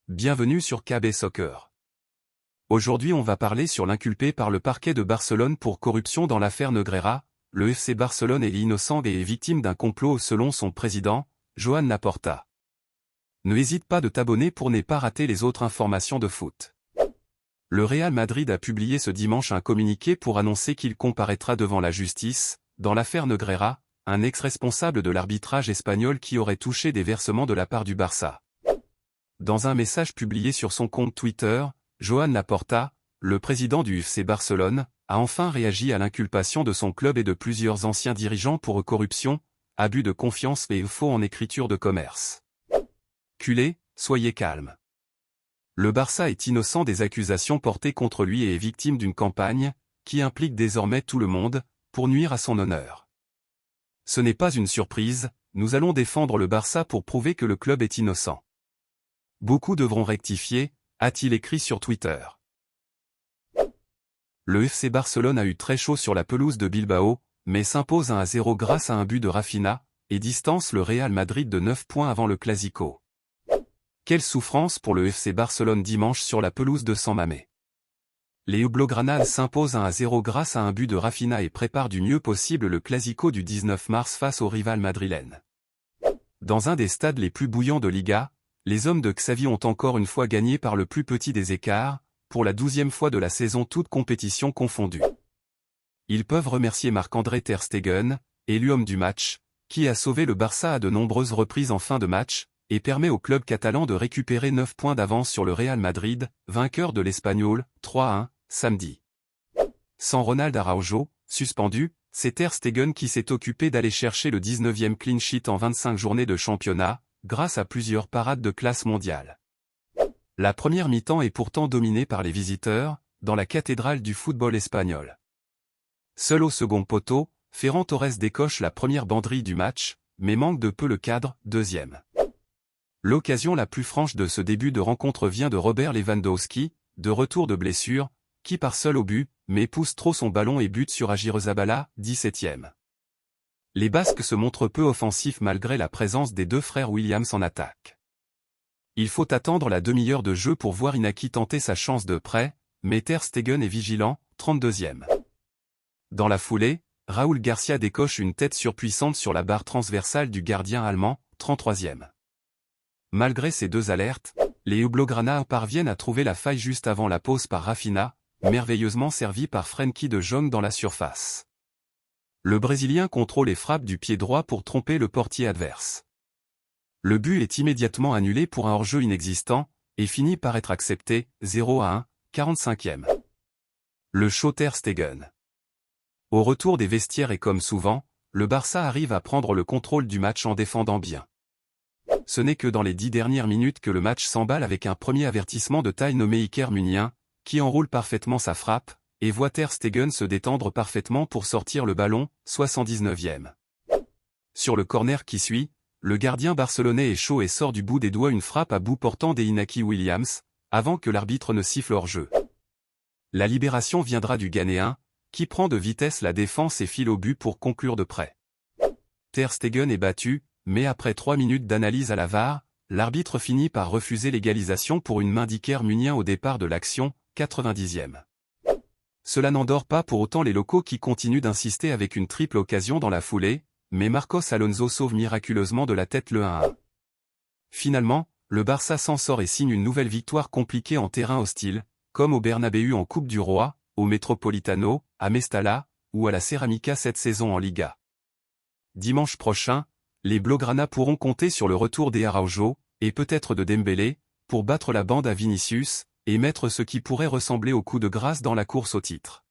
Bienvenue sur KB Soccer. Aujourd'hui on va parler sur l'inculpé par le parquet de Barcelone pour corruption dans l'affaire Negreira. Le FC Barcelone est innocent et est victime d'un complot selon son président, Joan Laporta. N'hésite pas de t'abonner pour ne pas rater les autres informations de foot. Le Real Madrid a publié ce dimanche un communiqué pour annoncer qu'il comparaîtra devant la justice, dans l'affaire Negreira, un ex-responsable de l'arbitrage espagnol qui aurait touché des versements de la part du Barça. Dans un message publié sur son compte Twitter, Joan Laporta, le président du FC Barcelone, a enfin réagi à l'inculpation de son club et de plusieurs anciens dirigeants pour corruption, abus de confiance et faux en écriture de commerce. Culé, soyez calme. Le Barça est innocent des accusations portées contre lui et est victime d'une campagne, qui implique désormais tout le monde, pour nuire à son honneur. Ce n'est pas une surprise, nous allons défendre le Barça pour prouver que le club est innocent. Beaucoup devront rectifier, a-t-il écrit sur Twitter. Le FC Barcelone a eu très chaud sur la pelouse de Bilbao, mais s'impose 1-0 grâce à un but de Rafinha, et distance le Real Madrid de 9 points avant le Clásico. Quelle souffrance pour le FC Barcelone dimanche sur la pelouse de San Mamés. Les Blaugrana s'imposent 1-0 grâce à un but de Rafinha et préparent du mieux possible le Clásico du 19 mars face au rival madrilène. Dans un des stades les plus bouillants de Liga, les hommes de Xavi ont encore une fois gagné par le plus petit des écarts, pour la 12e fois de la saison toutes compétitions confondues. Ils peuvent remercier Marc-André Ter Stegen, élu homme du match, qui a sauvé le Barça à de nombreuses reprises en fin de match, et permet au club catalan de récupérer 9 points d'avance sur le Real Madrid, vainqueur de l'Espagnol, 3-1, samedi. Sans Ronald Araujo, suspendu, c'est Ter Stegen qui s'est occupé d'aller chercher le 19e clean sheet en 25 journées de championnat, grâce à plusieurs parades de classe mondiale. La première mi-temps est pourtant dominée par les visiteurs, dans la cathédrale du football espagnol. Seul au second poteau, Ferran Torres décoche la première banderille du match, mais manque de peu le cadre, deuxième. L'occasion la plus franche de ce début de rencontre vient de Robert Lewandowski, de retour de blessure, qui part seul au but, mais pousse trop son ballon et bute sur Agirrezabala, 17e. Les Basques se montrent peu offensifs malgré la présence des deux frères Williams en attaque. Il faut attendre la demi-heure de jeu pour voir Inaki tenter sa chance de près, mais Ter Stegen est vigilant, 32e. Dans la foulée, Raúl Garcia décoche une tête surpuissante sur la barre transversale du gardien allemand, 33e. Malgré ces deux alertes, les Blaugrana parviennent à trouver la faille juste avant la pause par Rafinha, merveilleusement servi par Frenkie de Jong dans la surface. Le Brésilien contrôle et frappe du pied droit pour tromper le portier adverse. Le but est immédiatement annulé pour un hors-jeu inexistant, et finit par être accepté, 0-1, 45e. Le show Ter Stegen. Au retour des vestiaires et comme souvent, le Barça arrive à prendre le contrôle du match en défendant bien. Ce n'est que dans les 10 dernières minutes que le match s'emballe avec un premier avertissement de taille nommé Iker Muniain, qui enroule parfaitement sa frappe, et voit Ter Stegen se détendre parfaitement pour sortir le ballon, 79e. Sur le corner qui suit, le gardien barcelonais est chaud et sort du bout des doigts une frappe à bout portant des Inaki Williams, avant que l'arbitre ne siffle hors-jeu. La libération viendra du Ghanéen, qui prend de vitesse la défense et file au but pour conclure de près. Ter Stegen est battu, mais après 3 minutes d'analyse à la VAR, l'arbitre finit par refuser l'égalisation pour une main d'Iker Muniain au départ de l'action, 90e. Cela n'endort pas pour autant les locaux qui continuent d'insister avec une triple occasion dans la foulée, mais Marcos Alonso sauve miraculeusement de la tête le 1-1. Finalement, le Barça s'en sort et signe une nouvelle victoire compliquée en terrain hostile, comme au Bernabéu en Coupe du Roi, au Metropolitano, à Mestalla, ou à la Ceramica cette saison en Liga. Dimanche prochain, les Blaugrana pourront compter sur le retour des Araujo, et peut-être de Dembélé, pour battre la bande à Vinicius, et mettre ce qui pourrait ressembler au coup de grâce dans la course au titre.